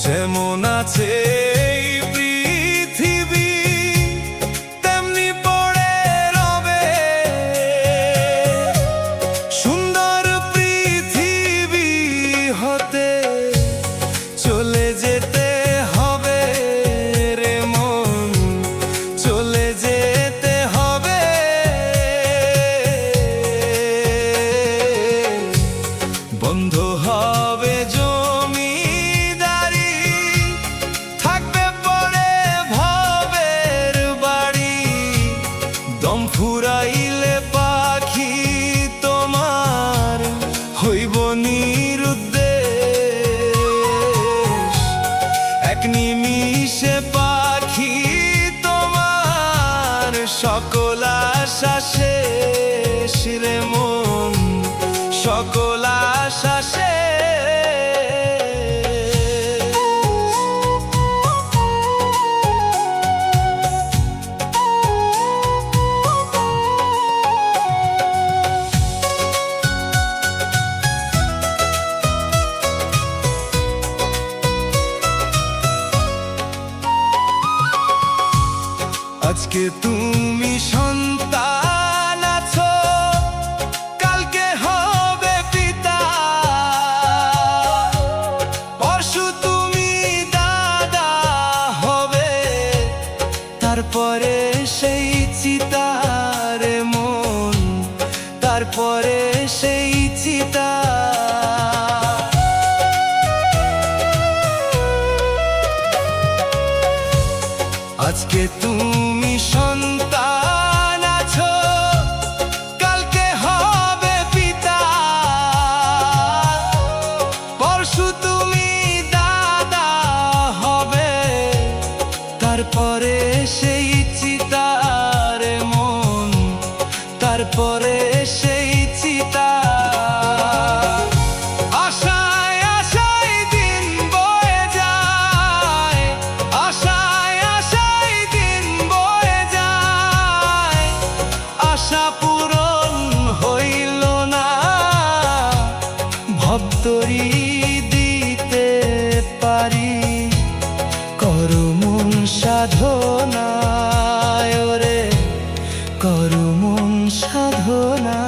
যেমন আছে এই পৃথিবী তেমনি পড়ে রবে, সুন্দর পৃথিবী হতে চলে যেতে হবে রে মন, চলে যেতে হবে। বন্ধ হবে জমিদারি, থাকবে পড়ে ভবের বাড়ি, দম ফুরাইলে পাখি তোমার হইব নিরুদ্দেশ, এক নিমিষে পাখি তোমার সকল আশা শেষ রে মন, সকল আশা শেষ। আজকে তুমি সন্তান আছো, কালকে হবে পিতা, পরশু তুমি দাদা হবে, তারপরে সেই চিতার মন, তারপরে সেই চিতা। আজকে তুমি সন্তান আছো, কালকে হবে পিতা, পরশু তুমি দাদা হবে, তারপরে সেই চিতার মন, তারপরে সেই চিতা। আশায় আশায় দিন বয়ে যায়, আশায় আশায় দিন বয়ে যায়, আশা পূরণ হইল না, ভক্তরি দিতে পারি করো মন সাধনা, ওরে করো মন সাধনা।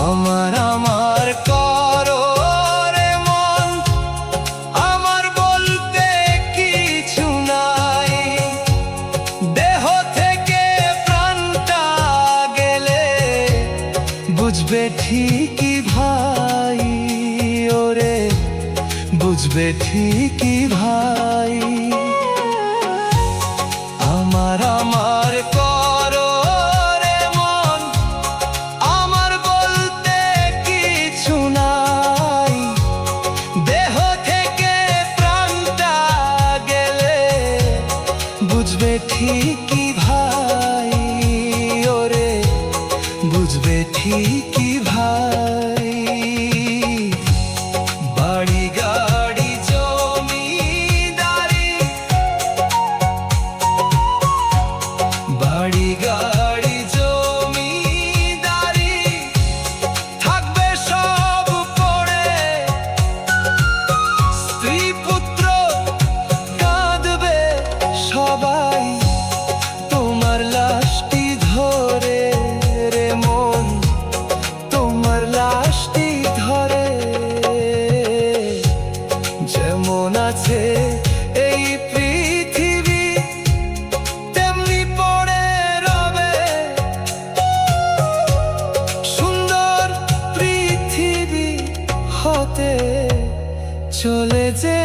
আমার আমার করো রে মন, আমার বলতে কিছু নাই, দেহ থেকে প্রাণটা গেলে বুঝবে ঠিকই ভাই, ওরে বুঝবে ঠিকই ভাই। আমার আমার করো রে মন, আমার বলতে কিছু নাই, দেহ থেকে প্রাণটা গেলে বুঝবে ঠিকই ভাই, ওরে বুঝবে ঠিকই ভাই। বাড়ি গাড়ি জমিদারি, বাড়ি গাড়ি জমিদারি, থাকবে সব পড়ে, স্ত্রী পুত্র কাঁদবে সবাই, তোমার লাশটি ধরে রে মন, তোমার লাশটি ধরে। যেমন আছে এই পৃথিবী তেমনি পড়ে রবে, সুন্দর পৃথিবী হতে চলে যে